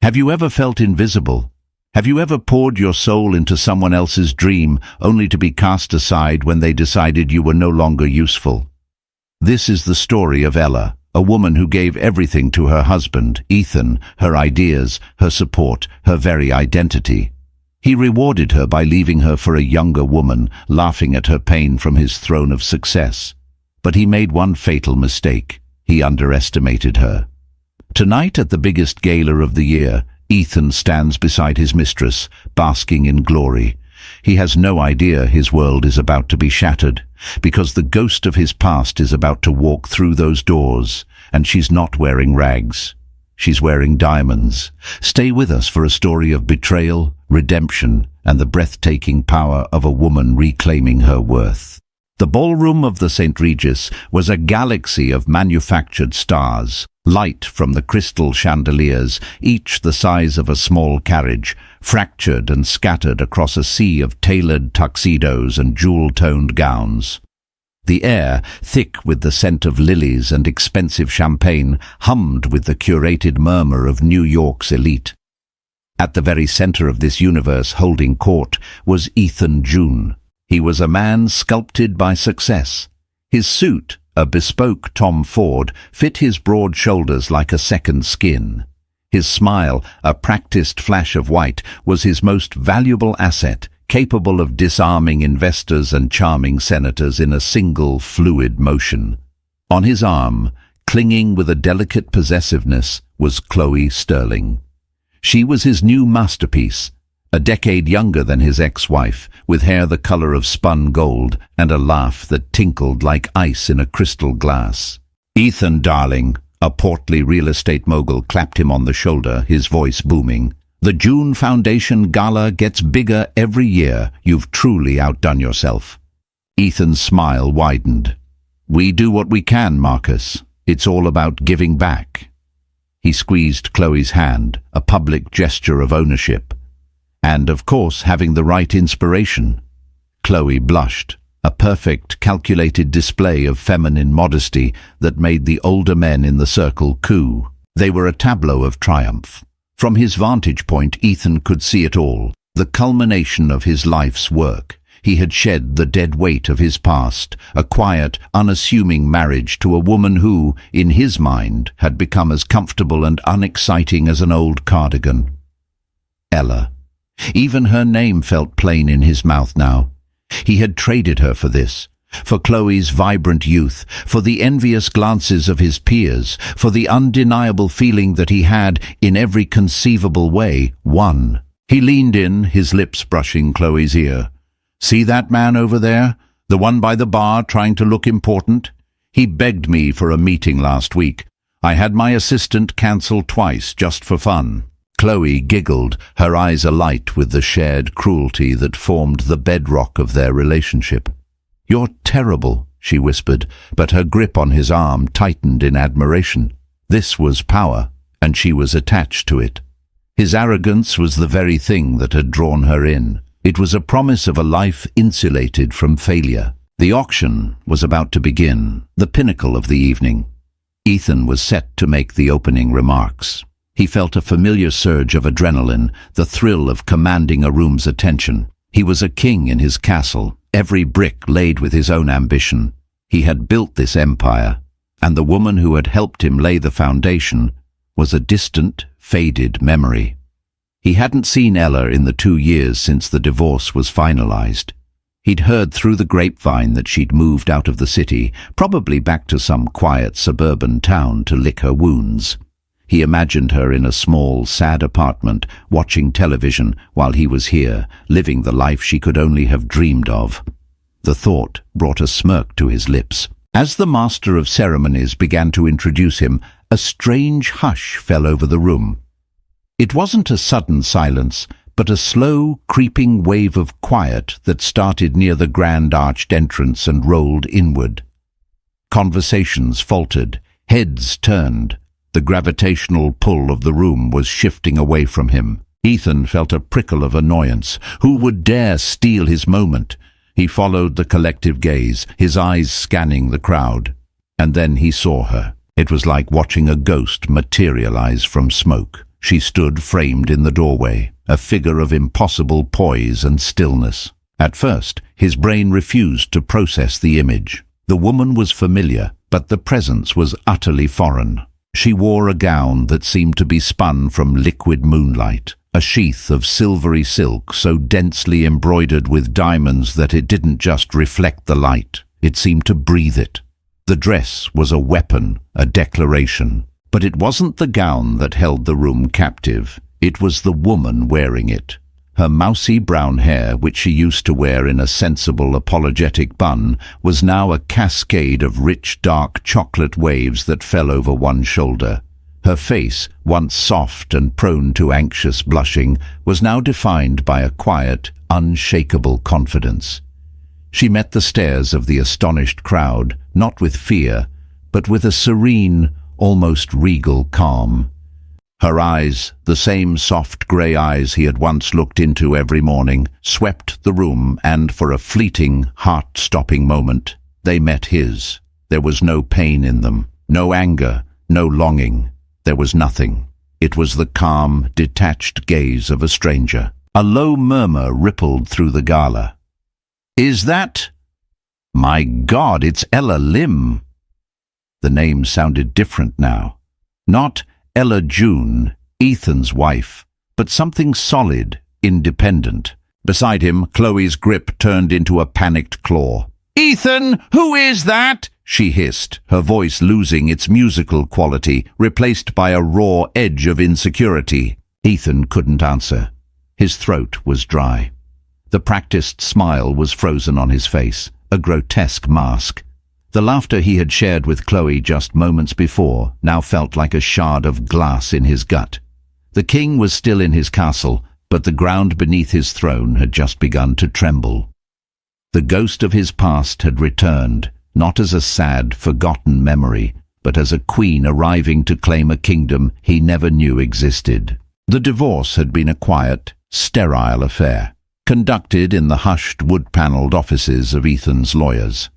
Have you ever felt invisible? Have you ever poured your soul into someone else's dream only to be cast aside when they decided you were no longer useful? This is the story of Ella, a woman who gave everything to her husband, Ethan, her ideas, her support, her very identity. He rewarded her by leaving her for a younger woman, laughing at her pain from his throne of success. But he made one fatal mistake. He underestimated her. Tonight, at the biggest gala of the year, Ethan stands beside his mistress, basking in glory. He has no idea his world is about to be shattered, because the ghost of his past is about to walk through those doors, and she's not wearing rags. She's wearing diamonds. Stay with us for a story of betrayal, redemption, and the breathtaking power of a woman reclaiming her worth. The ballroom of the St. Regis was a galaxy of manufactured stars, light from the crystal chandeliers, each the size of a small carriage, fractured and scattered across a sea of tailored tuxedos and jewel-toned gowns. The air, thick with the scent of lilies and expensive champagne, hummed with the curated murmur of New York's elite. At the very center of this universe, holding court, was Ethan June. He was a man sculpted by success. His suit, a bespoke Tom Ford, fit his broad shoulders like a second skin. His smile, a practiced flash of white, was his most valuable asset, capable of disarming investors and charming senators in a single fluid motion. On his arm, clinging with a delicate possessiveness, was Chloe Sterling. She was his new masterpiece, a decade younger than his ex-wife, with hair the color of spun gold and a laugh that tinkled like ice in a crystal glass. "Ethan, darling," a portly real estate mogul clapped him on the shoulder, his voice booming. "The June Foundation Gala gets bigger every year. You've truly outdone yourself." Ethan's smile widened. "We do what we can, Marcus. It's all about giving back." He squeezed Chloe's hand, a public gesture of ownership. And, of course, having the right inspiration. Chloe blushed, a perfect, calculated display of feminine modesty that made the older men in the circle coo. They were a tableau of triumph. From his vantage point, Ethan could see it all, the culmination of his life's work. He had shed the dead weight of his past, a quiet, unassuming marriage to a woman who, in his mind, had become as comfortable and unexciting as an old cardigan. Ella. Even her name felt plain in his mouth now. He had traded her for this, for Chloe's vibrant youth, for the envious glances of his peers, for the undeniable feeling that he had, in every conceivable way, won. He leaned in, his lips brushing Chloe's ear. "See that man over there? The one by the bar trying to look important? He begged me for a meeting last week. I had my assistant cancel twice just for fun." Chloe giggled, her eyes alight with the shared cruelty that formed the bedrock of their relationship. "You're terrible," she whispered, but her grip on his arm tightened in admiration. This was power, and she was attached to it. His arrogance was the very thing that had drawn her in. It was a promise of a life insulated from failure. The auction was about to begin, the pinnacle of the evening. Ethan was set to make the opening remarks. He felt a familiar surge of adrenaline, the thrill of commanding a room's attention. He was a king in his castle, every brick laid with his own ambition. He had built this empire, and the woman who had helped him lay the foundation was a distant, faded memory. He hadn't seen Ella in the 2 years since the divorce was finalized. He'd heard through the grapevine that she'd moved out of the city, probably back to some quiet suburban town to lick her wounds. He imagined her in a small, sad apartment, watching television while he was here, living the life she could only have dreamed of. The thought brought a smirk to his lips. As the master of ceremonies began to introduce him, a strange hush fell over the room. It wasn't a sudden silence, but a slow, creeping wave of quiet that started near the grand arched entrance and rolled inward. Conversations faltered, heads turned. The gravitational pull of the room was shifting away from him. Ethan felt a prickle of annoyance. Who would dare steal his moment? He followed the collective gaze, his eyes scanning the crowd. And then he saw her. It was like watching a ghost materialize from smoke. She stood framed in the doorway, a figure of impossible poise and stillness. At first, his brain refused to process the image. The woman was familiar, but the presence was utterly foreign. She wore a gown that seemed to be spun from liquid moonlight, a sheath of silvery silk so densely embroidered with diamonds that it didn't just reflect the light, it seemed to breathe it. The dress was a weapon, a declaration. But it wasn't the gown that held the room captive. It was the woman wearing it. Her mousy brown hair, which she used to wear in a sensible, apologetic bun, was now a cascade of rich, dark chocolate waves that fell over one shoulder. Her face, once soft and prone to anxious blushing, was now defined by a quiet, unshakable confidence. She met the stares of the astonished crowd, not with fear, but with a serene, almost regal calm. Her eyes, the same soft grey eyes he had once looked into every morning, swept the room, and for a fleeting, heart-stopping moment, they met his. There was no pain in them, no anger, no longing. There was nothing. It was the calm, detached gaze of a stranger. A low murmur rippled through the gala. "Is that—" "My God, it's Ella Lim." The name sounded different now. Not Ella June, Ethan's wife, but something solid, independent. Beside him, Chloe's grip turned into a panicked claw. "Ethan, who is that?" she hissed, her voice losing its musical quality, replaced by a raw edge of insecurity. Ethan couldn't answer. His throat was dry. The practiced smile was frozen on his face, a grotesque mask. The laughter he had shared with Chloe just moments before now felt like a shard of glass in his gut. The king was still in his castle, but the ground beneath his throne had just begun to tremble. The ghost of his past had returned, not as a sad, forgotten memory, but as a queen arriving to claim a kingdom he never knew existed. The divorce had been a quiet, sterile affair, conducted in the hushed, wood-panelled offices of Ethan's lawyers.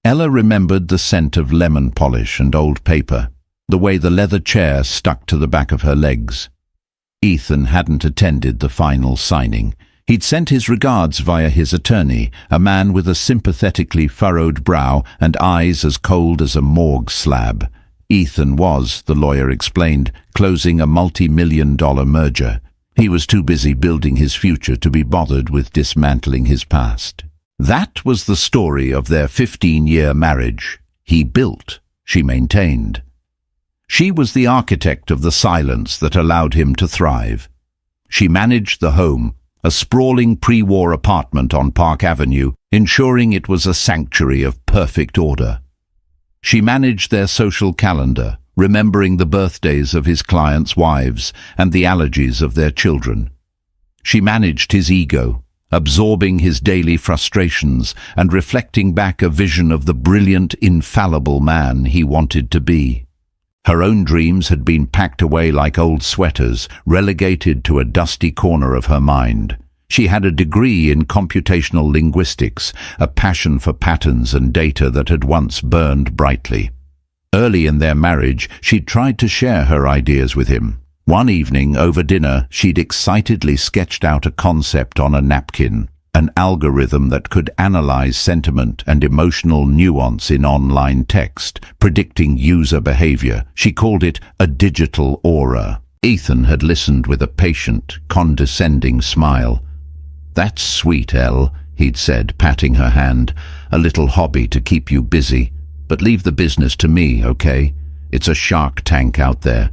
Ella remembered the scent of lemon polish and old paper, the way the leather chair stuck to the back of her legs. Ethan hadn't attended the final signing. He'd sent his regards via his attorney, a man with a sympathetically furrowed brow and eyes as cold as a morgue slab. Ethan was, the lawyer explained, closing a multi-million-dollar merger. He was too busy building his future to be bothered with dismantling his past. That was the story of their 15-year marriage. He built, she maintained. She was the architect of the silence that allowed him to thrive. She managed the home, a sprawling pre-war apartment on Park Avenue, ensuring it was a sanctuary of perfect order. She managed their social calendar, remembering the birthdays of his clients' wives and the allergies of their children. She managed his ego, absorbing his daily frustrations and reflecting back a vision of the brilliant, infallible man he wanted to be. Her own dreams had been packed away like old sweaters, relegated to a dusty corner of her mind. She had a degree in computational linguistics, a passion for patterns and data that had once burned brightly. Early in their marriage, she'd tried to share her ideas with him. One evening, over dinner, she'd excitedly sketched out a concept on a napkin, an algorithm that could analyze sentiment and emotional nuance in online text, predicting user behavior. She called it a digital aura. Ethan had listened with a patient, condescending smile. "That's sweet, Elle," he'd said, patting her hand. "A little hobby to keep you busy. But leave the business to me, okay? It's a shark tank out there."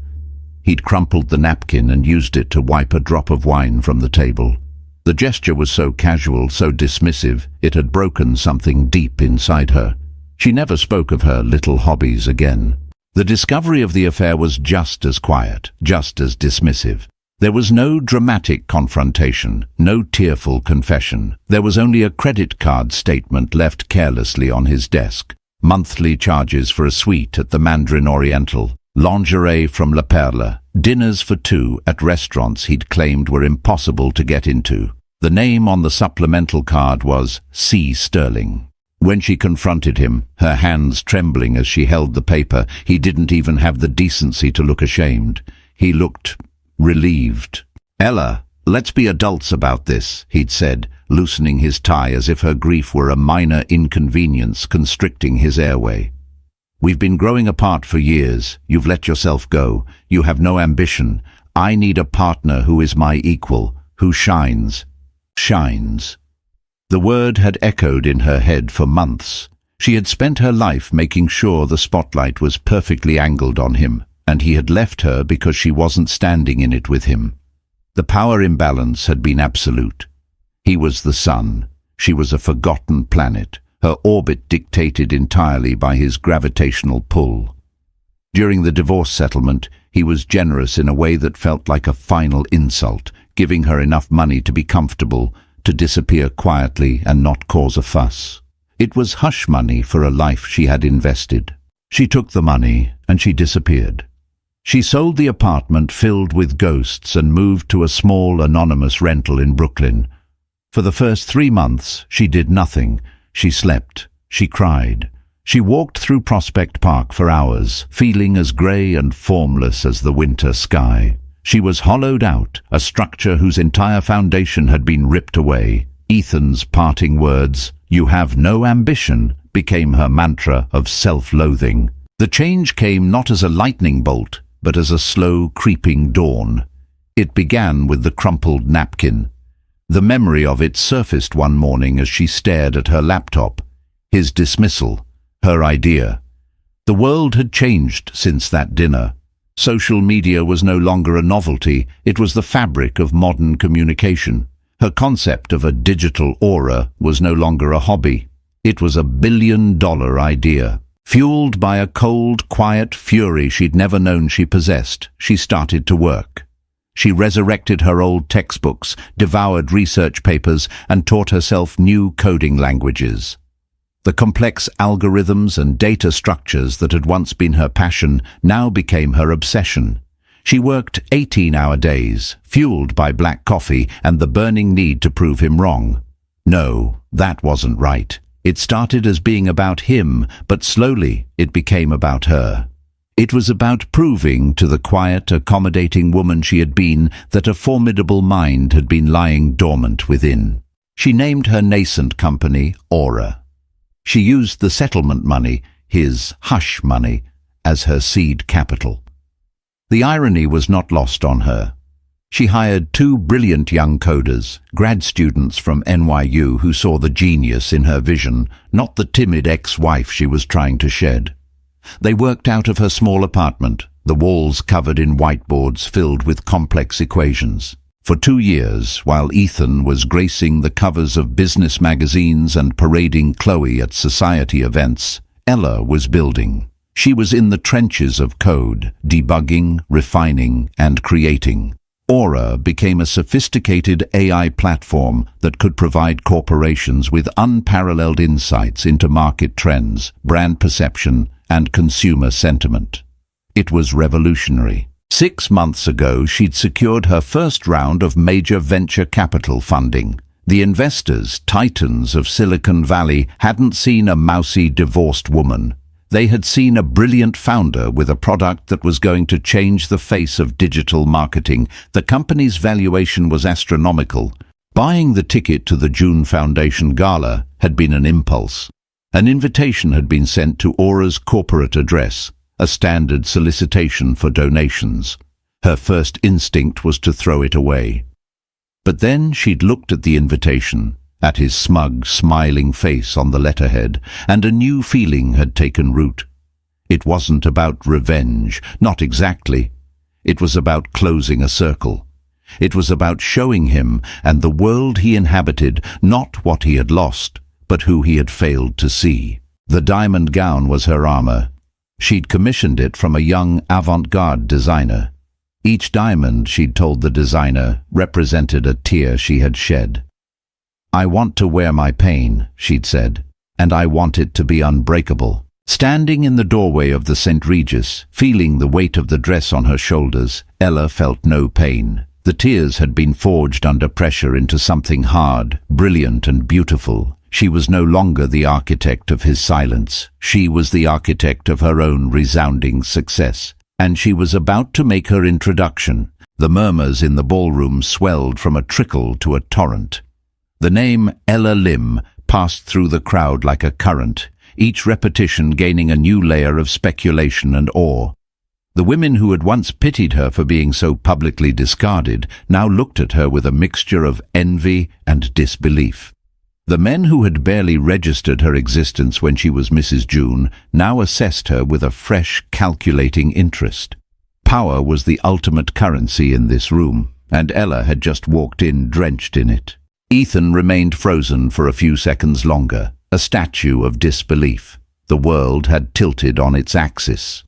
He'd crumpled the napkin and used it to wipe a drop of wine from the table. The gesture was so casual, so dismissive, it had broken something deep inside her. She never spoke of her little hobbies again. The discovery of the affair was just as quiet, just as dismissive. There was no dramatic confrontation, no tearful confession. There was only a credit card statement left carelessly on his desk. Monthly charges for a suite at the Mandarin Oriental, lingerie from La Perle, dinners for two at restaurants he'd claimed were impossible to get into. The name on the supplemental card was C. Sterling. When she confronted him, her hands trembling as she held the paper, he didn't even have the decency to look ashamed. He looked relieved. "Ella, let's be adults about this," he'd said, loosening his tie as if her grief were a minor inconvenience constricting his airway. "We've been growing apart for years. You've let yourself go. You have no ambition. I need a partner who is my equal, who shines." Shines. The word had echoed in her head for months. She had spent her life making sure the spotlight was perfectly angled on him, and he had left her because she wasn't standing in it with him. The power imbalance had been absolute. He was the sun. She was a forgotten planet, her orbit dictated entirely by his gravitational pull. During the divorce settlement, he was generous in a way that felt like a final insult, giving her enough money to be comfortable, to disappear quietly and not cause a fuss. It was hush money for a life she had invested. She took the money and she disappeared. She sold the apartment filled with ghosts and moved to a small anonymous rental in Brooklyn. For the first 3 months, she did nothing. She slept. She cried. She walked through Prospect Park for hours, feeling as grey and formless as the winter sky. She was hollowed out, a structure whose entire foundation had been ripped away. Ethan's parting words, "You have no ambition," became her mantra of self-loathing. The change came not as a lightning bolt, but as a slow, creeping dawn. It began with the crumpled napkin. The memory of it surfaced one morning as she stared at her laptop. His dismissal, her idea. The world had changed since that dinner. Social media was no longer a novelty, it was the fabric of modern communication. Her concept of a digital aura was no longer a hobby. It was a billion-dollar idea. Fueled by a cold, quiet fury she'd never known she possessed, she started to work. She resurrected her old textbooks, devoured research papers, and taught herself new coding languages. The complex algorithms and data structures that had once been her passion now became her obsession. She worked 18-hour days, fueled by black coffee and the burning need to prove him wrong. No, that wasn't right. It started as being about him, but slowly it became about her. It was about proving to the quiet, accommodating woman she had been that a formidable mind had been lying dormant within. She named her nascent company Aura. She used the settlement money, his hush money, as her seed capital. The irony was not lost on her. She hired 2 brilliant young coders, grad students from NYU who saw the genius in her vision, not the timid ex-wife she was trying to shed. They worked out of her small apartment, the walls covered in whiteboards filled with complex equations. For 2 years, while Ethan was gracing the covers of business magazines and parading Chloe at society events, Ella was building. She was in the trenches of code, debugging, refining, and creating. Aura became a sophisticated AI platform that could provide corporations with unparalleled insights into market trends, brand perception, and consumer sentiment. It was revolutionary. 6 months ago, she'd secured her first round of major venture capital funding. The investors, titans of Silicon Valley, hadn't seen a mousy, divorced woman. They had seen a brilliant founder with a product that was going to change the face of digital marketing. The company's valuation was astronomical. Buying the ticket to the June Foundation Gala had been an impulse. An invitation had been sent to Aura's corporate address, a standard solicitation for donations. Her first instinct was to throw it away. But then she'd looked at the invitation, at his smug, smiling face on the letterhead, and a new feeling had taken root. It wasn't about revenge, not exactly. It was about closing a circle. It was about showing him and the world he inhabited not what he had lost, but who he had failed to see. The diamond gown was her armor. She'd commissioned it from a young avant-garde designer. Each diamond, she'd told the designer, represented a tear she had shed. "I want to wear my pain," she'd said, "and I want it to be unbreakable." Standing in the doorway of the St. Regis, feeling the weight of the dress on her shoulders, Ella felt no pain. The tears had been forged under pressure into something hard, brilliant and beautiful. She was no longer the architect of his silence. She was the architect of her own resounding success. And she was about to make her introduction. The murmurs in the ballroom swelled from a trickle to a torrent. The name Ella Lim passed through the crowd like a current, each repetition gaining a new layer of speculation and awe. The women who had once pitied her for being so publicly discarded now looked at her with a mixture of envy and disbelief. The men who had barely registered her existence when she was Mrs. June now assessed her with a fresh, calculating interest. Power was the ultimate currency in this room, and Ella had just walked in drenched in it. Ethan remained frozen for a few seconds longer, a statue of disbelief. The world had tilted on its axis.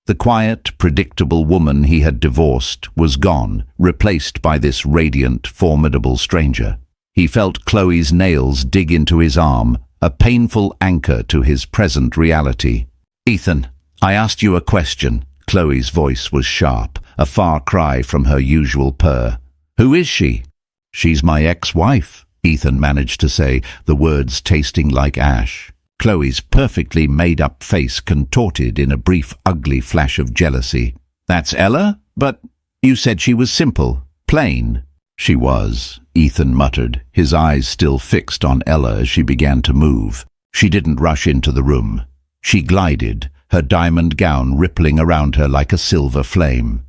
The quiet, predictable woman he had divorced was gone, replaced by this radiant, formidable stranger. He felt Chloe's nails dig into his arm, a painful anchor to his present reality. "Ethan, I asked you a question." Chloe's voice was sharp, a far cry from her usual purr. "Who is she?" "She's my ex-wife," Ethan managed to say, the words tasting like ash. Chloe's perfectly made-up face contorted in a brief, ugly flash of jealousy. "That's Ella? But you said she was simple, plain." "She was," Ethan muttered, his eyes still fixed on Ella as she began to move. She didn't rush into the room. She glided, her diamond gown rippling around her like a silver flame.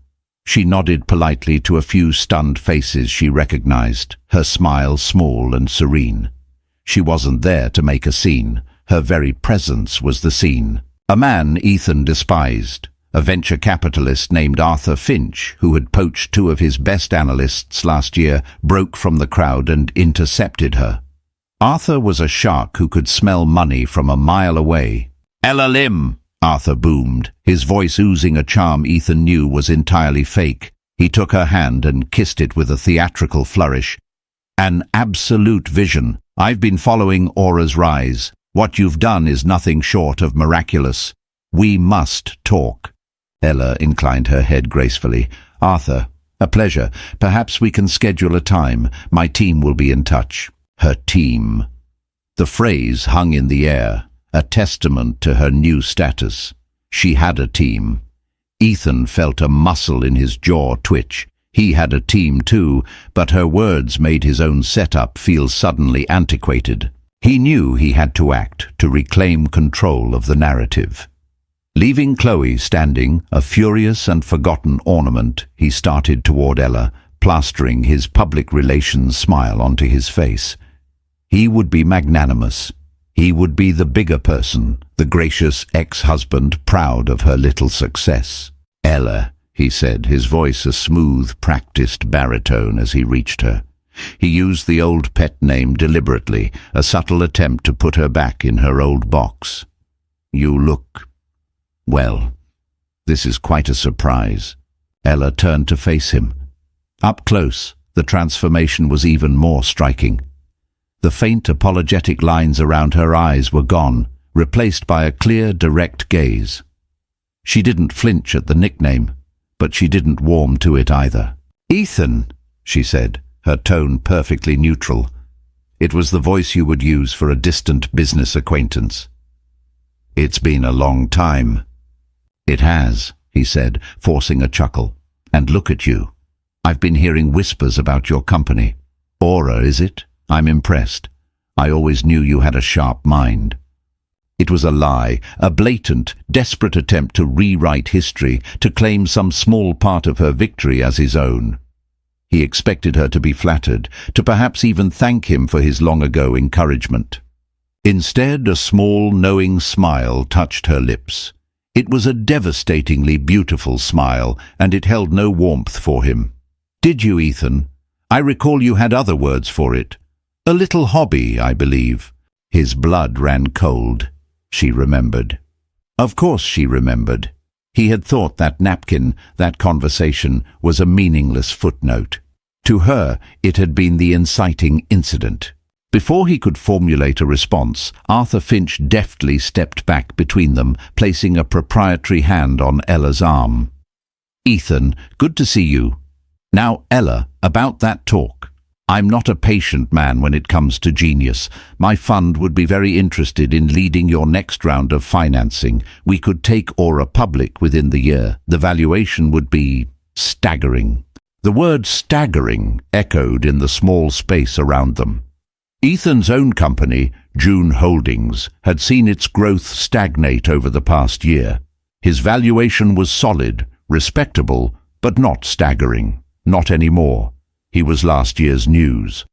She nodded politely to a few stunned faces she recognized, her smile small and serene. She wasn't there to make a scene. Her very presence was the scene. A man Ethan despised, a venture capitalist named Arthur Finch, who had poached two of his best analysts last year, broke from the crowd and intercepted her. Arthur was a shark who could smell money from a mile away. "Ella Lim!" Arthur boomed, his voice oozing a charm Ethan knew was entirely fake. He took her hand and kissed it with a theatrical flourish. "An absolute vision. I've been following Aura's rise. What you've done is nothing short of miraculous. We must talk." Ella inclined her head gracefully. "Arthur, a pleasure. Perhaps we can schedule a time. My team will be in touch." Her team. The phrase hung in the air, a testament to her new status. She had a team. Ethan felt a muscle in his jaw twitch. He had a team too, but her words made his own setup feel suddenly antiquated. He knew he had to act to reclaim control of the narrative. Leaving Chloe standing, a furious and forgotten ornament, he started toward Ella, plastering his public relations smile onto his face. He would be magnanimous. He would be the bigger person, the gracious ex-husband proud of her little success. "Ella," he said, his voice a smooth, practiced baritone as he reached her. He used the old pet name deliberately, a subtle attempt to put her back in her old box. "You look... well, this is quite a surprise." Ella turned to face him. Up close, the transformation was even more striking. The faint, apologetic lines around her eyes were gone, replaced by a clear, direct gaze. She didn't flinch at the nickname, but she didn't warm to it either. "Ethan," she said, her tone perfectly neutral. It was the voice you would use for a distant business acquaintance. "It's been a long time." "It has," he said, forcing a chuckle. "And look at you. I've been hearing whispers about your company. Aura, is it? I'm impressed. I always knew you had a sharp mind." It was a lie, a blatant, desperate attempt to rewrite history, to claim some small part of her victory as his own. He expected her to be flattered, to perhaps even thank him for his long-ago encouragement. Instead, a small, knowing smile touched her lips. It was a devastatingly beautiful smile, and it held no warmth for him. "Did you, Ethan? I recall you had other words for it. A little hobby, I believe." His blood ran cold. She remembered. Of course she remembered. He had thought that napkin, that conversation, was a meaningless footnote. To her, it had been the inciting incident. Before he could formulate a response, Arthur Finch deftly stepped back between them, placing a proprietary hand on Ella's arm. "Ethan, good to see you. Now, Ella, about that talk. I'm not a patient man when it comes to genius. My fund would be very interested in leading your next round of financing. We could take Aura public within the year. The valuation would be staggering." The word staggering echoed in the small space around them. Ethan's own company, June Holdings, had seen its growth stagnate over the past year. His valuation was solid, respectable, but not staggering. Not anymore. He was last year's news.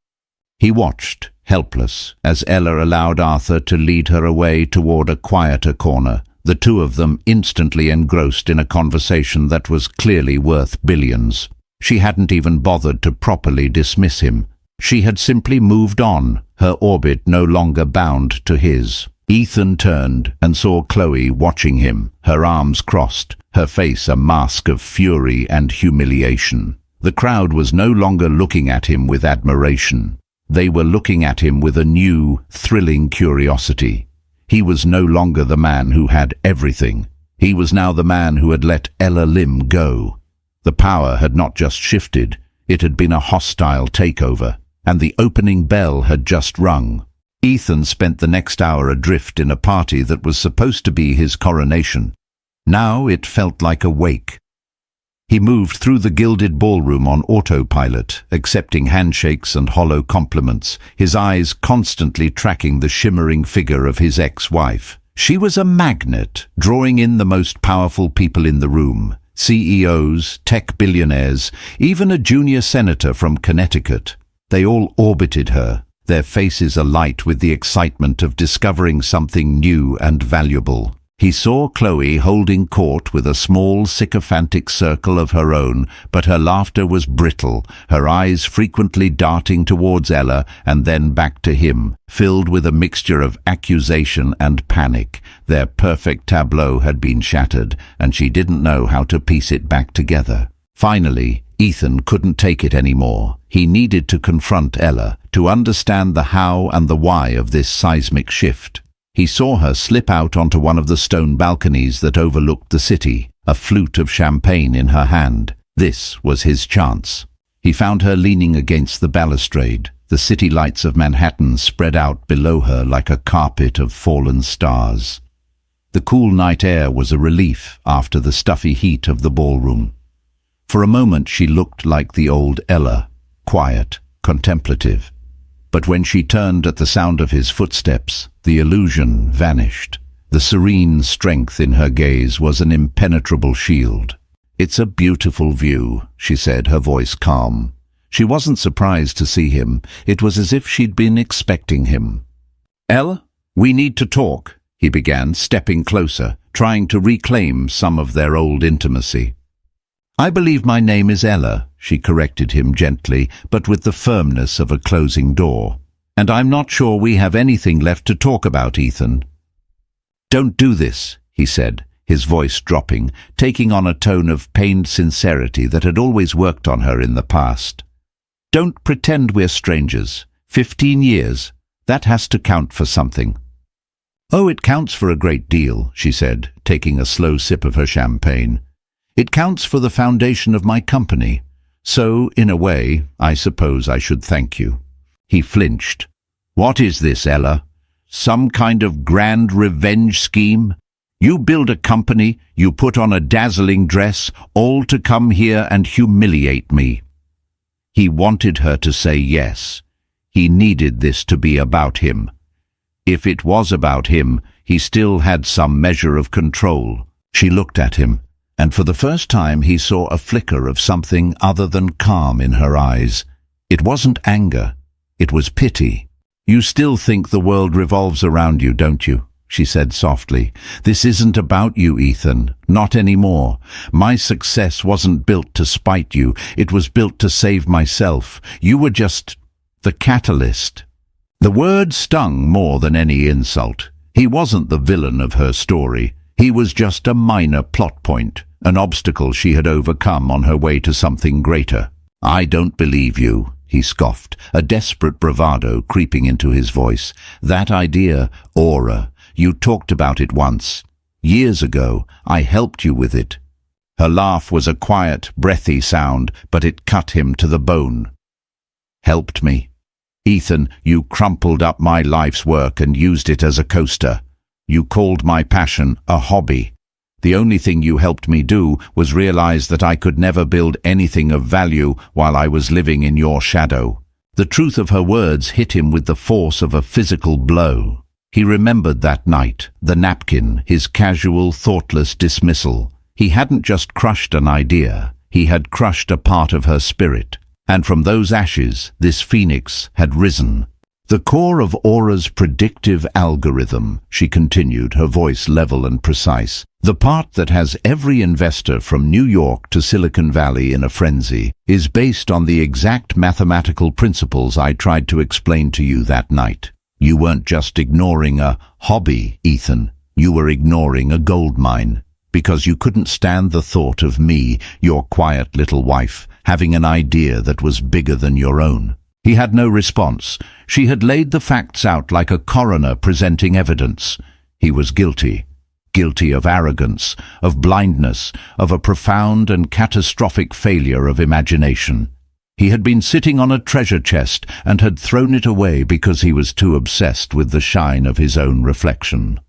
He watched, helpless, as Ella allowed Arthur to lead her away toward a quieter corner, the two of them instantly engrossed in a conversation that was clearly worth billions. She hadn't even bothered to properly dismiss him. She had simply moved on, her orbit no longer bound to his. Ethan turned and saw Chloe watching him, her arms crossed, her face a mask of fury and humiliation. The crowd was no longer looking at him with admiration. They were looking at him with a new, thrilling curiosity. He was no longer the man who had everything. He was now the man who had let Ella Lim go. The power had not just shifted, it had been a hostile takeover, and the opening bell had just rung. Ethan spent the next hour adrift in a party that was supposed to be his coronation. Now it felt like a wake. He moved through the gilded ballroom on autopilot, accepting handshakes and hollow compliments, his eyes constantly tracking the shimmering figure of his ex-wife. She was a magnet, drawing in the most powerful people in the room. CEOs, tech billionaires, even a junior senator from Connecticut. They all orbited her, their faces alight with the excitement of discovering something new and valuable. He saw Chloe holding court with a small sycophantic circle of her own, but her laughter was brittle, her eyes frequently darting towards Ella and then back to him, filled with a mixture of accusation and panic. Their perfect tableau had been shattered, and she didn't know how to piece it back together. Finally, Ethan couldn't take it anymore. He needed to confront Ella, to understand the how and the why of this seismic shift. He saw her slip out onto one of the stone balconies that overlooked the city, a flute of champagne in her hand. This was his chance. He found her leaning against the balustrade, the city lights of Manhattan spread out below her like a carpet of fallen stars. The cool night air was a relief after the stuffy heat of the ballroom. For a moment she looked like the old Ella, quiet, contemplative. But when she turned at the sound of his footsteps, the illusion vanished. The serene strength in her gaze was an impenetrable shield. "It's a beautiful view," she said, her voice calm. She wasn't surprised to see him. It was as if she'd been expecting him. "Ella, we need to talk," he began, stepping closer, trying to reclaim some of their old intimacy. "I believe my name is Ella," she corrected him gently, but with the firmness of a closing door. "And I'm not sure we have anything left to talk about, Ethan." "Don't do this," he said, his voice dropping, taking on a tone of pained sincerity that had always worked on her in the past. "Don't pretend we're strangers. 15 years. That has to count for something." "Oh, it counts for a great deal," she said, taking a slow sip of her champagne. "It counts for the foundation of my company. So, in a way, I suppose I should thank you." He flinched. "What is this, Ella? Some kind of grand revenge scheme? You build a company, you put on a dazzling dress, all to come here and humiliate me." He wanted her to say yes. He needed this to be about him. If it was about him, he still had some measure of control. She looked at him, and for the first time he saw a flicker of something other than calm in her eyes. It wasn't anger. It was pity. "You still think the world revolves around you, don't you?" she said softly. "This isn't about you, Ethan. Not anymore. My success wasn't built to spite you. It was built to save myself. You were just the catalyst." The word stung more than any insult. He wasn't the villain of her story. He was just a minor plot point, an obstacle she had overcome on her way to something greater. "I don't believe you," he scoffed, a desperate bravado creeping into his voice. "That idea, aura, you talked about it once. Years ago, I helped you with it." Her laugh was a quiet, breathy sound, but it cut him to the bone. "Helped me? Ethan, you crumpled up my life's work and used it as a coaster. You called my passion a hobby. The only thing you helped me do was realize that I could never build anything of value while I was living in your shadow." The truth of her words hit him with the force of a physical blow. He remembered that night, the napkin, his casual, thoughtless dismissal. He hadn't just crushed an idea, he had crushed a part of her spirit. And from those ashes, this phoenix had risen. "The core of Aura's predictive algorithm," she continued, her voice level and precise, "the part that has every investor from New York to Silicon Valley in a frenzy, is based on the exact mathematical principles I tried to explain to you that night. You weren't just ignoring a hobby, Ethan. You were ignoring a gold mine. Because you couldn't stand the thought of me, your quiet little wife, having an idea that was bigger than your own." He had no response. She had laid the facts out like a coroner presenting evidence. He was guilty. Guilty of arrogance, of blindness, of a profound and catastrophic failure of imagination. He had been sitting on a treasure chest and had thrown it away because he was too obsessed with the shine of his own reflection.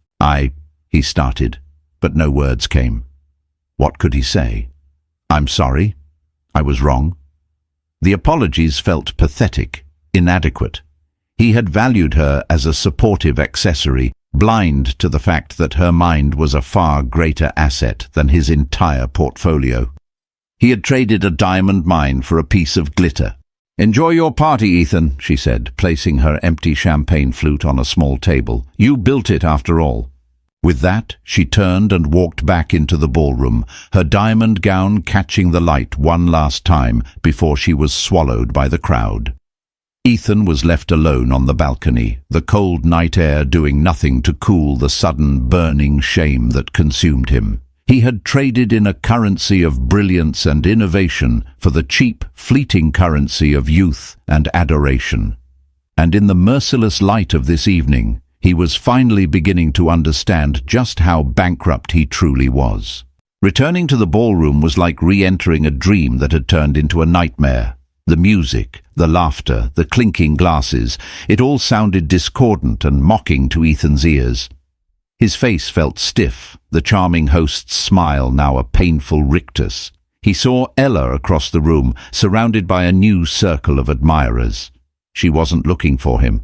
He started, but no words came. What could he say? "I'm sorry. I was wrong." The apologies felt pathetic, inadequate. He had valued her as a supportive accessory, blind to the fact that her mind was a far greater asset than his entire portfolio. He had traded a diamond mine for a piece of glitter. "Enjoy your party, Ethan," she said, placing her empty champagne flute on a small table. "You built it after all." With that, she turned and walked back into the ballroom, her diamond gown catching the light one last time before she was swallowed by the crowd. Ethan was left alone on the balcony, the cold night air doing nothing to cool the sudden burning shame that consumed him. He had traded in a currency of brilliance and innovation for the cheap, fleeting currency of youth and adoration. And in the merciless light of this evening, he was finally beginning to understand just how bankrupt he truly was. Returning to the ballroom was like re-entering a dream that had turned into a nightmare. The music, the laughter, the clinking glasses, it all sounded discordant and mocking to Ethan's ears. His face felt stiff, the charming host's smile now a painful rictus. He saw Ella across the room, surrounded by a new circle of admirers. She wasn't looking for him.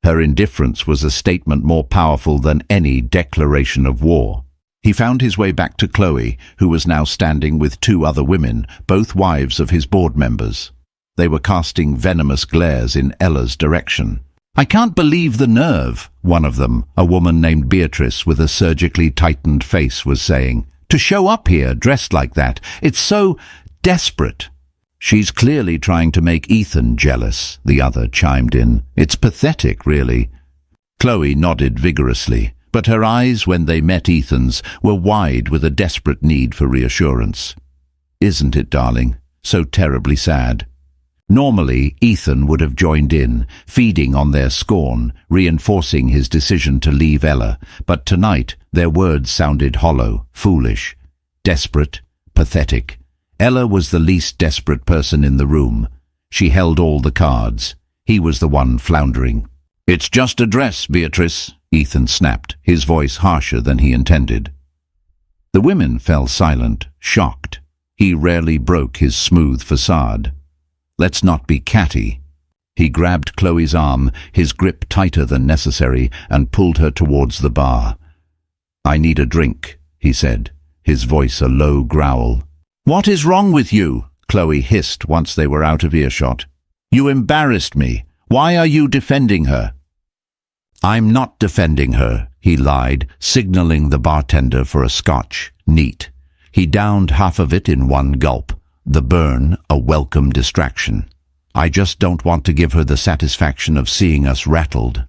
Her indifference was a statement more powerful than any declaration of war. He found his way back to Chloe, who was now standing with two other women, both wives of his board members. They were casting venomous glares in Ella's direction. "I can't believe the nerve," one of them, a woman named Beatrice with a surgically tightened face, was saying. "To show up here dressed like that. It's so desperate." "She's clearly trying to make Ethan jealous," the other chimed in. "It's pathetic, really." Chloe nodded vigorously, but her eyes, when they met Ethan's, were wide with a desperate need for reassurance. "Isn't it, darling? So terribly sad." Normally, Ethan would have joined in, feeding on their scorn, reinforcing his decision to leave Ella, but tonight their words sounded hollow, foolish, desperate, pathetic. Ella was the least desperate person in the room. She held all the cards. He was the one floundering. "It's just a dress, Beatrice," Ethan snapped, his voice harsher than he intended. The women fell silent, shocked. He rarely broke his smooth facade. "Let's not be catty." He grabbed Chloe's arm, his grip tighter than necessary, and pulled her towards the bar. "I need a drink," he said, his voice a low growl. "What is wrong with you?" Chloe hissed once they were out of earshot. "You embarrassed me. Why are you defending her?" "I'm not defending her," he lied, signaling the bartender for a scotch. Neat. He downed half of it in one gulp. The burn, a welcome distraction. "I just don't want to give her the satisfaction of seeing us rattled."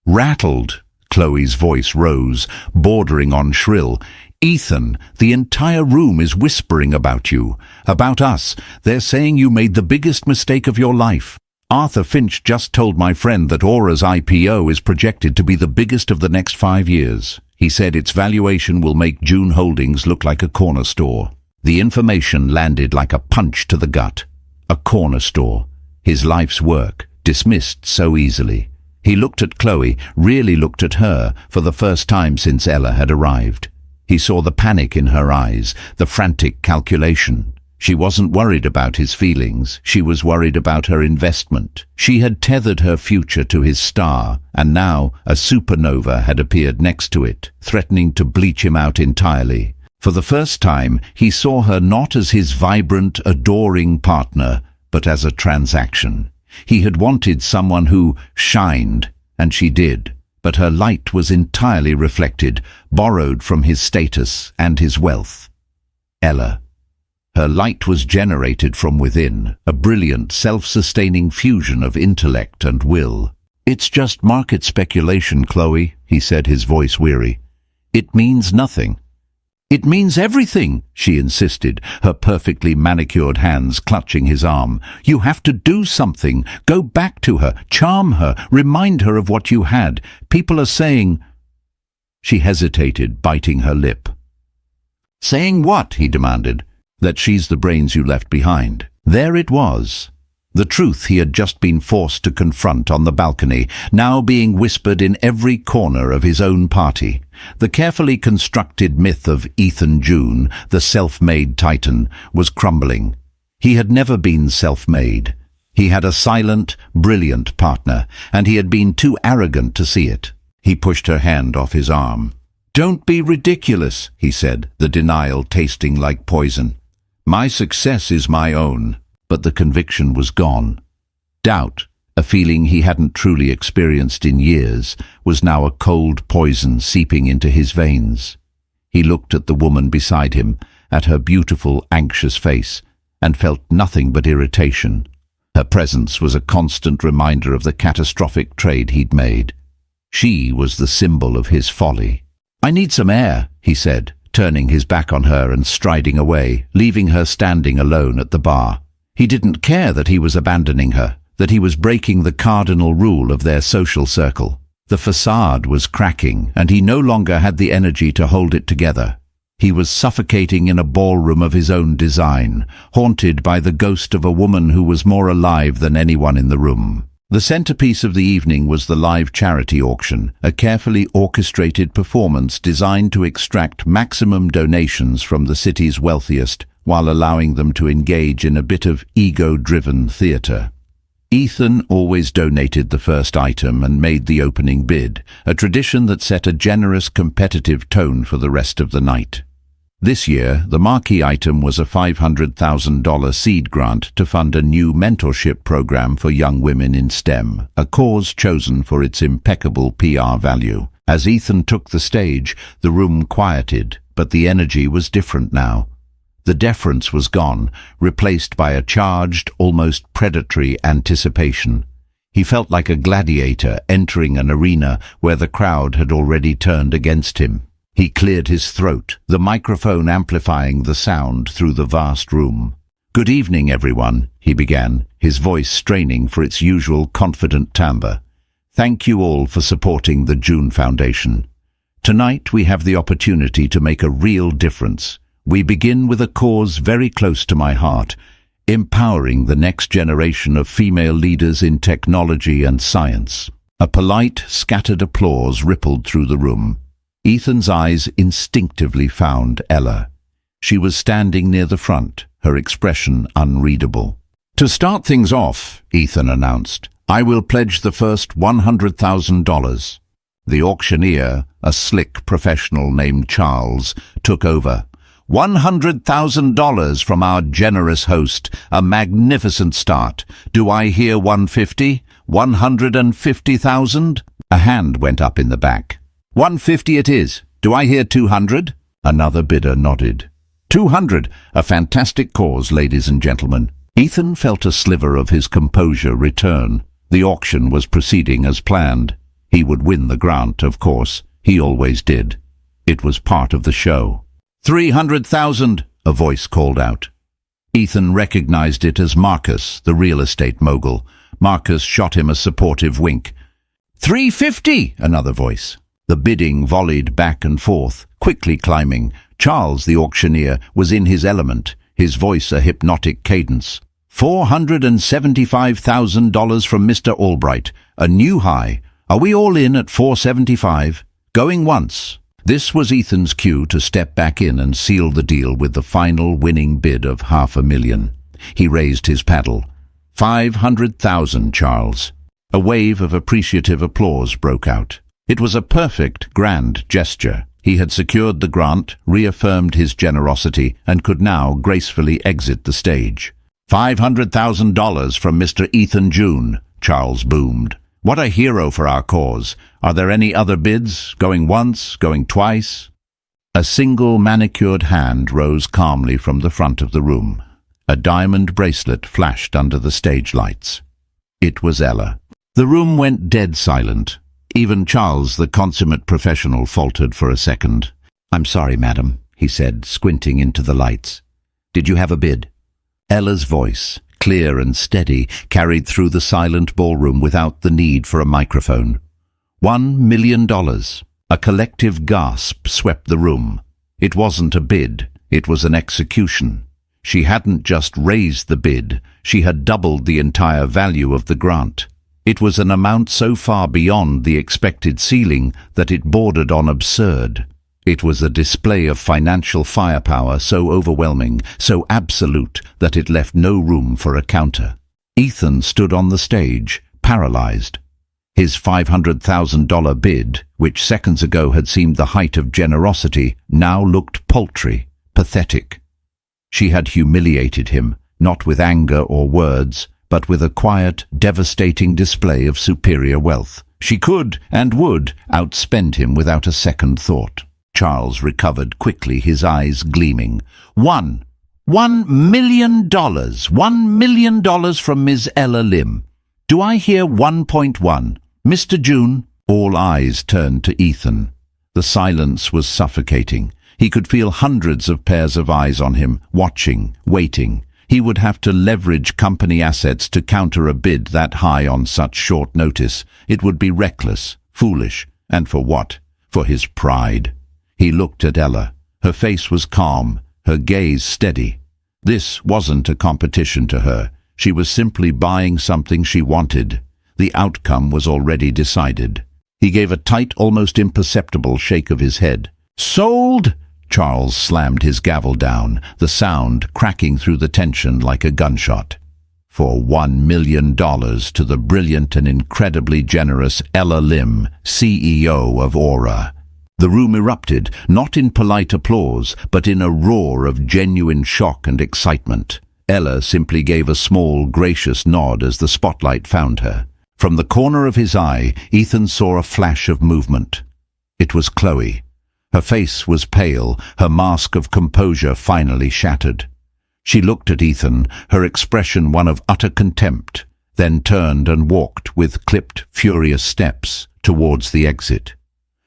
"Rattled?" Chloe's voice rose, bordering on shrill. "Ethan, the entire room is whispering about you, about us. They're saying you made the biggest mistake of your life. Arthur Finch just told my friend that Aura's IPO is projected to be the biggest of the next 5 years. He said its valuation will make June Holdings look like a corner store." The information landed like a punch to the gut. A corner store. His life's work, dismissed so easily. He looked at Chloe, really looked at her, for the first time since Ella had arrived. He saw the panic in her eyes, the frantic calculation. She wasn't worried about his feelings, she was worried about her investment. She had tethered her future to his star, and now a supernova had appeared next to it, threatening to bleach him out entirely. For the first time, he saw her not as his vibrant, adoring partner, but as a transaction. He had wanted someone who shined, and she did, but her light was entirely reflected, borrowed from his status and his wealth. Ella. Her light was generated from within, a brilliant, self-sustaining fusion of intellect and will. "It's just market speculation, Chloe," he said, his voice weary. "It means nothing." "It means everything," she insisted, her perfectly manicured hands clutching his arm. "You have to do something. Go back to her, charm her, remind her of what you had. People are saying—" She hesitated, biting her lip. "Saying what?" he demanded. "That she's the brains you left behind." There it was. The truth he had just been forced to confront on the balcony, now being whispered in every corner of his own party. The carefully constructed myth of Ethan June, the self-made titan, was crumbling. He had never been self-made. He had a silent, brilliant partner, and he had been too arrogant to see it. He pushed her hand off his arm. "Don't be ridiculous," he said, the denial tasting like poison. "My success is my own." But the conviction was gone. Doubt, a feeling he hadn't truly experienced in years, was now a cold poison seeping into his veins. He looked at the woman beside him, at her beautiful, anxious face, and felt nothing but irritation. Her presence was a constant reminder of the catastrophic trade he'd made. She was the symbol of his folly. "I need some air," he said, turning his back on her and striding away, leaving her standing alone at the bar. He didn't care that he was abandoning her, that he was breaking the cardinal rule of their social circle. The facade was cracking, and he no longer had the energy to hold it together. He was suffocating in a ballroom of his own design, haunted by the ghost of a woman who was more alive than anyone in the room. The centerpiece of the evening was the live charity auction, a carefully orchestrated performance designed to extract maximum donations from the city's wealthiest, while allowing them to engage in a bit of ego-driven theatre. Ethan always donated the first item and made the opening bid, a tradition that set a generous competitive tone for the rest of the night. This year, the marquee item was a $500,000 seed grant to fund a new mentorship program for young women in STEM, a cause chosen for its impeccable PR value. As Ethan took the stage, the room quieted, but the energy was different now. The deference was gone, replaced by a charged, almost predatory anticipation. He felt like a gladiator entering an arena where the crowd had already turned against him. He cleared his throat, the microphone amplifying the sound through the vast room. "Good evening, everyone," he began, his voice straining for its usual confident timbre. "Thank you all for supporting the June Foundation. Tonight we have the opportunity to make a real difference. We begin with a cause very close to my heart, empowering the next generation of female leaders in technology and science." A polite, scattered applause rippled through the room. Ethan's eyes instinctively found Ella. She was standing near the front, her expression unreadable. "To start things off," Ethan announced, "I will pledge the first $100,000. The auctioneer, a slick professional named Charles, took over. $100,000 from our generous host, a magnificent start. Do I hear 150? 150,000? A hand went up in the back. 150 it is. Do I hear 200? Another bidder nodded. 200, a fantastic cause, ladies and gentlemen. Ethan felt a sliver of his composure return. The auction was proceeding as planned. He would win the grant, of course. He always did. It was part of the show. 300,000, a voice called out. Ethan recognized it as Marcus, the real estate mogul. Marcus shot him a supportive wink. 350, another voice. The bidding volleyed back and forth, quickly climbing. Charles, the auctioneer, was in his element, his voice a hypnotic cadence. $475,000 from Mr. Albright, a new high. Are we all in at 475? Going once, This was Ethan's cue to step back in and seal the deal with the final winning bid of $500,000. He raised his paddle. 500,000, Charles. A wave of appreciative applause broke out. It was a perfect, grand gesture. He had secured the grant, reaffirmed his generosity, and could now gracefully exit the stage. $500,000 from Mr. Ethan June, Charles boomed. What a hero for our cause. Are there any other bids? Going once? Going twice? A single manicured hand rose calmly from the front of the room. A diamond bracelet flashed under the stage lights. It was Ella. The room went dead silent. Even Charles, the consummate professional, faltered for a second. "I'm sorry, madam," he said, squinting into the lights. "Did you have a bid?" Ella's voice, clear and steady, carried through the silent ballroom without the need for a microphone. $1 million. A collective gasp swept the room. It wasn't a bid, it was an execution. She hadn't just raised the bid, she had doubled the entire value of the grant. It was an amount so far beyond the expected ceiling that it bordered on absurd. It was a display of financial firepower so overwhelming, so absolute, that it left no room for a counter. Ethan stood on the stage, paralyzed. His $500,000 bid, which seconds ago had seemed the height of generosity, now looked paltry, pathetic. She had humiliated him, not with anger or words, but with a quiet, devastating display of superior wealth. She could and would outspend him without a second thought. Charles recovered quickly, his eyes gleaming. $1 million! $1 million from Ms. Ella Lim. Do I hear 1.1? Mr. June? All eyes turned to Ethan. The silence was suffocating. He could feel hundreds of pairs of eyes on him, watching, waiting. He would have to leverage company assets to counter a bid that high on such short notice. It would be reckless, foolish, and for what? For his pride. He looked at Ella. Her face was calm, her gaze steady. This wasn't a competition to her. She was simply buying something she wanted. The outcome was already decided. He gave a tight, almost imperceptible shake of his head. "Sold!" Charles slammed his gavel down, the sound cracking through the tension like a gunshot. For $1 million to the brilliant and incredibly generous Ella Lim, CEO of Aura. The room erupted, not in polite applause, but in a roar of genuine shock and excitement. Ella simply gave a small, gracious nod as the spotlight found her. From the corner of his eye, Ethan saw a flash of movement. It was Chloe. Her face was pale, her mask of composure finally shattered. She looked at Ethan, her expression one of utter contempt, then turned and walked with clipped, furious steps towards the exit.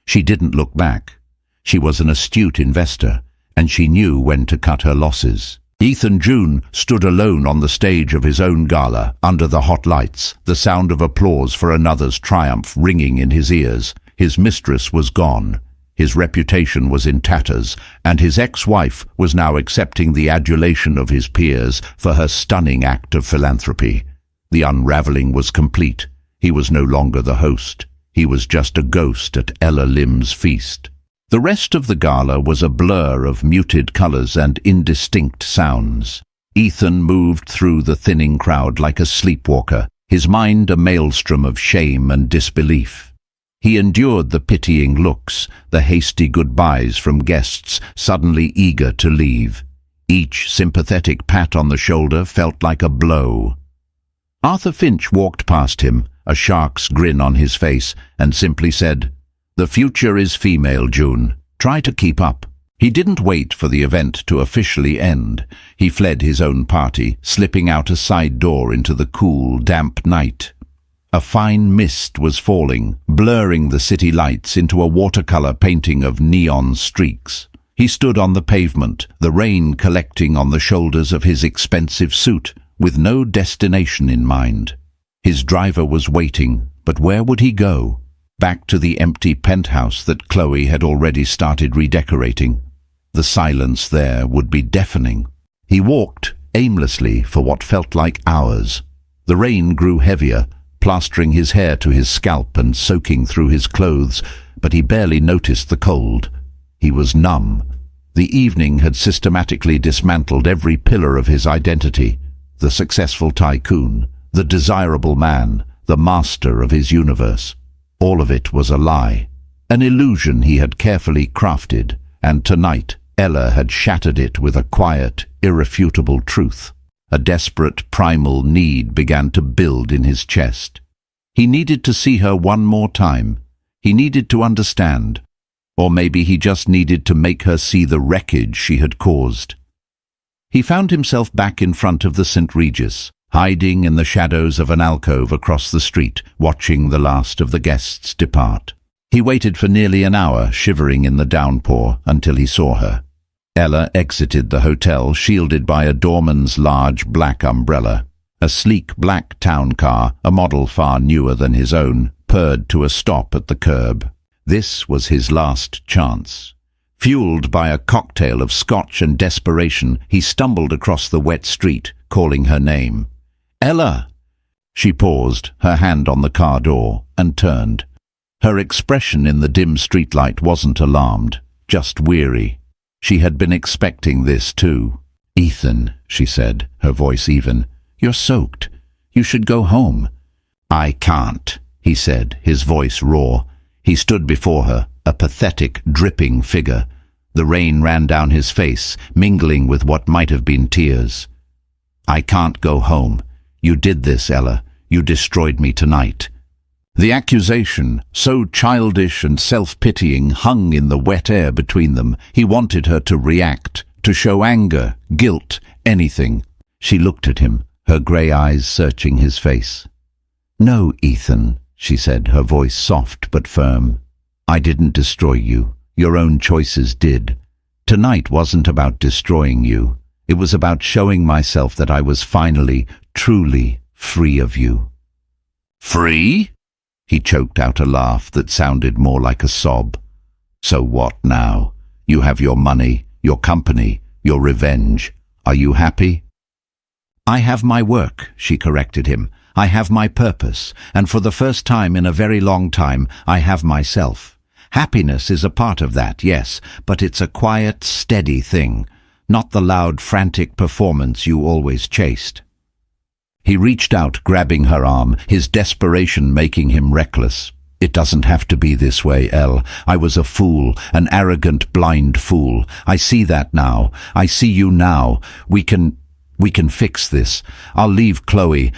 She didn't look back. She was an astute investor, and she knew when to cut her losses. Ethan June stood alone on the stage of his own gala, under the hot lights, the sound of applause for another's triumph ringing in his ears. His mistress was gone. His reputation was in tatters, and his ex-wife was now accepting the adulation of his peers for her stunning act of philanthropy. The unraveling was complete. He was no longer the host. He was just a ghost at Ella Lim's feast. The rest of the gala was a blur of muted colors and indistinct sounds. Ethan moved through the thinning crowd like a sleepwalker, his mind a maelstrom of shame and disbelief. He endured the pitying looks, the hasty goodbyes from guests suddenly eager to leave. Each sympathetic pat on the shoulder felt like a blow. Arthur Finch walked past him, a shark's grin on his face, and simply said, "The future is female, June. Try to keep up." He didn't wait for the event to officially end. He fled his own party, slipping out a side door into the cool, damp night. A fine mist was falling, blurring the city lights into a watercolor painting of neon streaks. He stood on the pavement, the rain collecting on the shoulders of his expensive suit, with no destination in mind. His driver was waiting, but where would he go? Back to the empty penthouse that Chloe had already started redecorating. The silence there would be deafening. He walked aimlessly for what felt like hours. The rain grew heavier, plastering his hair to his scalp and soaking through his clothes, but he barely noticed the cold. He was numb. The evening had systematically dismantled every pillar of his identity. The successful tycoon, the desirable man, the master of his universe. All of it was a lie, an illusion he had carefully crafted, and tonight Ella had shattered it with a quiet, irrefutable truth. A desperate, primal need began to build in his chest. He needed to see her one more time. He needed to understand. Or maybe he just needed to make her see the wreckage she had caused. He found himself back in front of the St. Regis, hiding in the shadows of an alcove across the street, watching the last of the guests depart. He waited for nearly an hour, shivering in the downpour, until he saw her. Ella exited the hotel, shielded by a doorman's large black umbrella. A sleek black town car, a model far newer than his own, purred to a stop at the curb. This was his last chance. Fueled by a cocktail of scotch and desperation, he stumbled across the wet street, calling her name. "Ella!" She paused, her hand on the car door, and turned. Her expression in the dim streetlight wasn't alarmed, just weary. She had been expecting this too. "Ethan," she said, her voice even, "you're soaked. You should go home." "I can't," he said, his voice raw. He stood before her, a pathetic, dripping figure. The rain ran down his face, mingling with what might have been tears. "I can't go home. You did this, Ella. You destroyed me tonight." The accusation, so childish and self-pitying, hung in the wet air between them. He wanted her to react, to show anger, guilt, anything. She looked at him, her grey eyes searching his face. "No, Ethan," she said, her voice soft but firm. "I didn't destroy you. Your own choices did. Tonight wasn't about destroying you. It was about showing myself that I was finally, truly free of you." "Free?" He choked out a laugh that sounded more like a sob. "So what now? You have your money, your company, your revenge. Are you happy?" "I have my work," she corrected him. "I have my purpose, and for the first time in a very long time, I have myself. Happiness is a part of that, yes, but it's a quiet, steady thing, not the loud, frantic performance you always chased." He reached out, grabbing her arm, his desperation making him reckless. "It doesn't have to be this way, Elle. I was a fool, an arrogant, blind fool. I see that now. I see you now. We can fix this. I'll leave Chloe.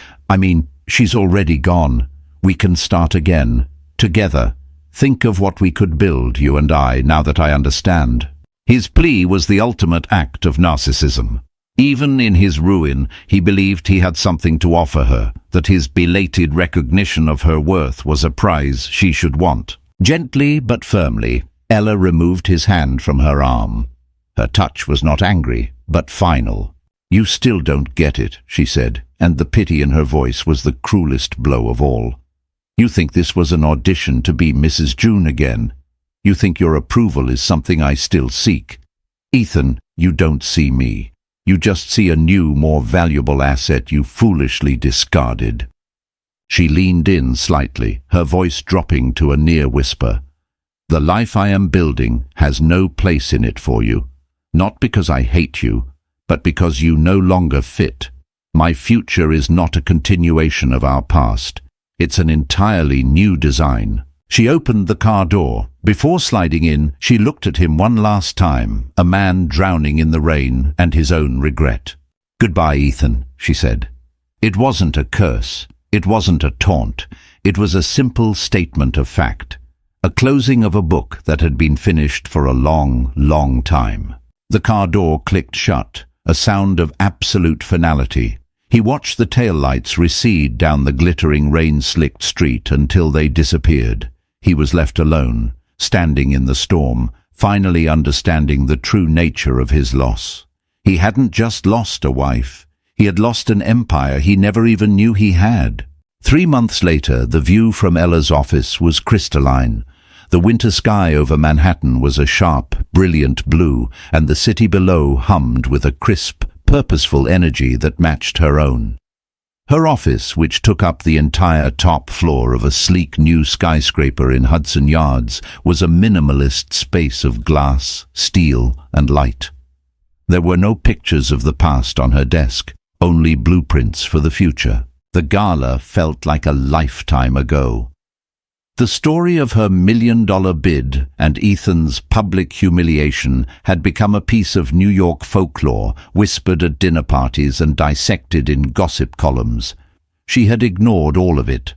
She's already gone. We can start again. Together. Think of what we could build, you and I, now that I understand." His plea was the ultimate act of narcissism. Even in his ruin, he believed he had something to offer her, that his belated recognition of her worth was a prize she should want. Gently but firmly, Ella removed his hand from her arm. Her touch was not angry, but final. "You still don't get it," she said, and the pity in her voice was the cruelest blow of all. "You think this was an audition to be Mrs. June again. You think your approval is something I still seek. Ethan, you don't see me. You just see a new, more valuable asset you foolishly discarded." She leaned in slightly, her voice dropping to a near whisper. "The life I am building has no place in it for you. Not because I hate you, but because you no longer fit. My future is not a continuation of our past. It's an entirely new design." She opened the car door. Before sliding in, she looked at him one last time, a man drowning in the rain and his own regret. "Goodbye, Ethan," she said. It wasn't a curse. It wasn't a taunt. It was a simple statement of fact. A closing of a book that had been finished for a long, long time. The car door clicked shut, a sound of absolute finality. He watched the taillights recede down the glittering rain-slicked street until they disappeared. He was left alone, standing in the storm, finally understanding the true nature of his loss. He hadn't just lost a wife. He had lost an empire he never even knew he had. 3 months later, the view from Ella's office was crystalline. The winter sky over Manhattan was a sharp, brilliant blue, and the city below hummed with a crisp, purposeful energy that matched her own. Her office, which took up the entire top floor of a sleek new skyscraper in Hudson Yards, was a minimalist space of glass, steel, and light. There were no pictures of the past on her desk, only blueprints for the future. The gala felt like a lifetime ago. The story of her million-dollar bid and Ethan's public humiliation had become a piece of New York folklore, whispered at dinner parties and dissected in gossip columns. She had ignored all of it.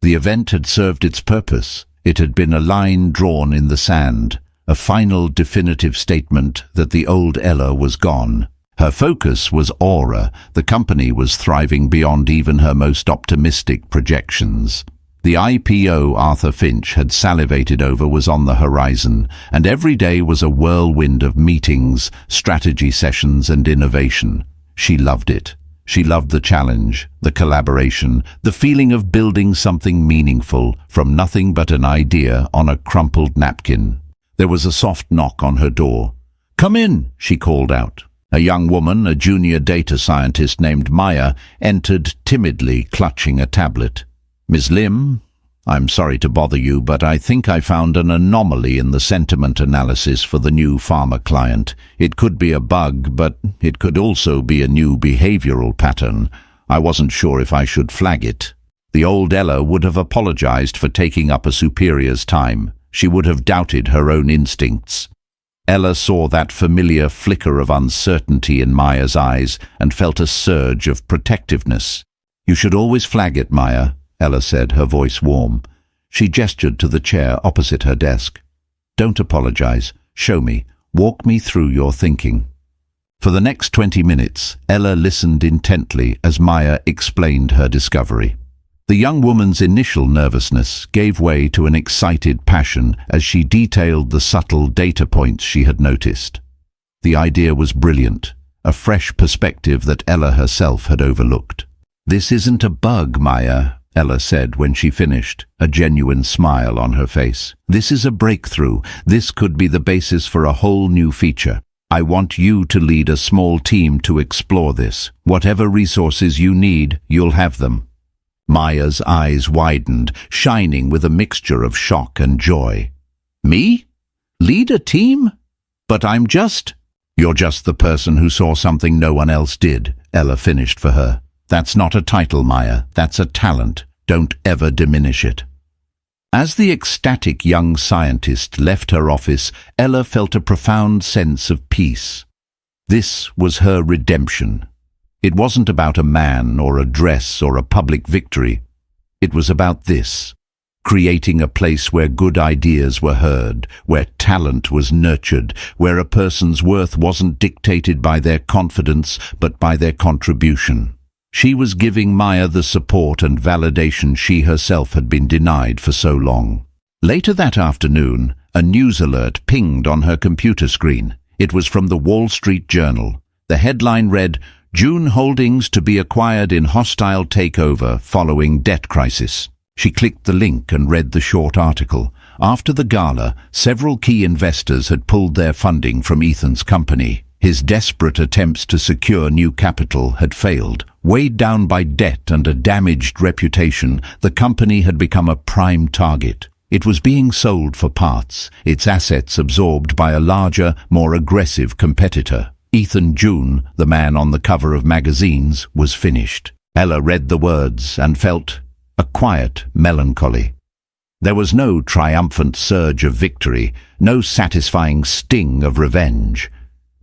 The event had served its purpose. It had been a line drawn in the sand, a final definitive statement that the old Ella was gone. Her focus was Aura. The company was thriving beyond even her most optimistic projections. The IPO Arthur Finch had salivated over was on the horizon, and every day was a whirlwind of meetings, strategy sessions, and innovation. She loved it. She loved the challenge, the collaboration, the feeling of building something meaningful from nothing but an idea on a crumpled napkin. There was a soft knock on her door. "Come in," she called out. A young woman, a junior data scientist named Maya, entered timidly, clutching a tablet. "Ms. Lim, I'm sorry to bother you, but I think I found an anomaly in the sentiment analysis for the new pharma client. It could be a bug, but it could also be a new behavioral pattern. I wasn't sure if I should flag it." The old Ella would have apologized for taking up a superior's time. She would have doubted her own instincts. Ella saw that familiar flicker of uncertainty in Maya's eyes and felt a surge of protectiveness. "You should always flag it, Maya," Ella said, her voice warm. She gestured to the chair opposite her desk. "Don't apologize. Show me. Walk me through your thinking." For the next 20 minutes, Ella listened intently as Maya explained her discovery. The young woman's initial nervousness gave way to an excited passion as she detailed the subtle data points she had noticed. The idea was brilliant, a fresh perspective that Ella herself had overlooked. "This isn't a bug, Maya," Ella said when she finished, a genuine smile on her face. "This is a breakthrough. This could be the basis for a whole new feature. I want you to lead a small team to explore this. Whatever resources you need, you'll have them." Maya's eyes widened, shining with a mixture of shock and joy. "Me? Lead a team? But I'm just—" "You're just the person who saw something no one else did," Ella finished for her. "That's not a title, Maya. That's a talent. Don't ever diminish it." As the ecstatic young scientist left her office, Ella felt a profound sense of peace. This was her redemption. It wasn't about a man or a dress or a public victory. It was about this: creating a place where good ideas were heard, where talent was nurtured, where a person's worth wasn't dictated by their confidence but by their contribution. She was giving Maya the support and validation she herself had been denied for so long. Later that afternoon, a news alert pinged on her computer screen. It was from the Wall Street Journal. The headline read, "June holdings to be acquired in hostile takeover following debt crisis." She clicked the link and read the short article. After the gala, several key investors had pulled their funding from Ethan's company. His desperate attempts to secure new capital had failed. Weighed down by debt and a damaged reputation, the company had become a prime target. It was being sold for parts, its assets absorbed by a larger, more aggressive competitor. Ethan June, the man on the cover of magazines, was finished. Ella read the words and felt a quiet melancholy. There was no triumphant surge of victory, no satisfying sting of revenge.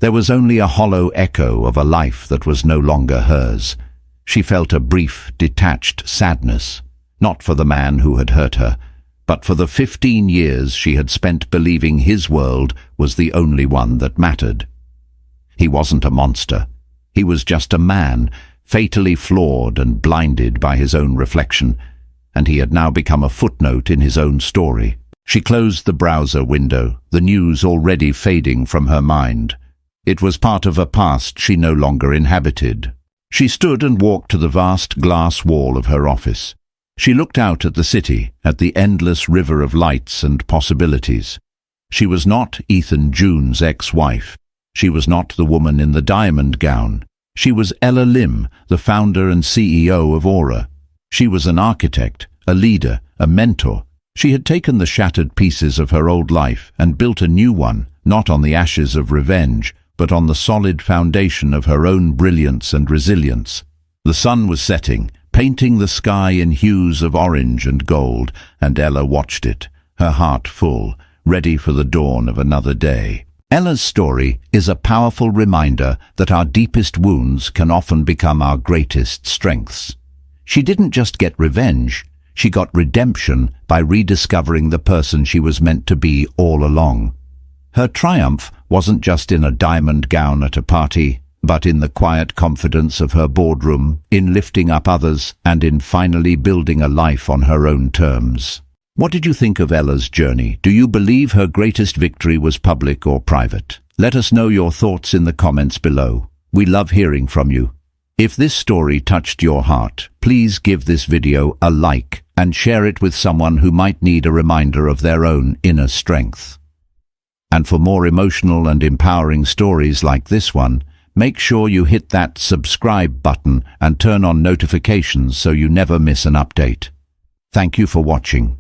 There was only a hollow echo of a life that was no longer hers. She felt a brief, detached sadness, not for the man who had hurt her, but for the 15 years she had spent believing his world was the only one that mattered. He wasn't a monster. He was just a man, fatally flawed and blinded by his own reflection, and he had now become a footnote in his own story. She closed the browser window, the news already fading from her mind. It was part of a past she no longer inhabited. She stood and walked to the vast glass wall of her office. She looked out at the city, at the endless river of lights and possibilities. She was not Ethan June's ex-wife. She was not the woman in the diamond gown. She was Ella Lim, the founder and CEO of Aura. She was an architect, a leader, a mentor. She had taken the shattered pieces of her old life and built a new one, not on the ashes of revenge, but on the solid foundation of her own brilliance and resilience. The sun was setting, painting the sky in hues of orange and gold, and Ella watched it, her heart full, ready for the dawn of another day. Ella's story is a powerful reminder that our deepest wounds can often become our greatest strengths. She didn't just get revenge, she got redemption by rediscovering the person she was meant to be all along. Her triumph wasn't just in a diamond gown at a party, but in the quiet confidence of her boardroom, in lifting up others, and in finally building a life on her own terms. What did you think of Ella's journey? Do you believe her greatest victory was public or private? Let us know your thoughts in the comments below. We love hearing from you. If this story touched your heart, please give this video a like and share it with someone who might need a reminder of their own inner strength. And for more emotional and empowering stories like this one, make sure you hit that subscribe button and turn on notifications so you never miss an update. Thank you for watching.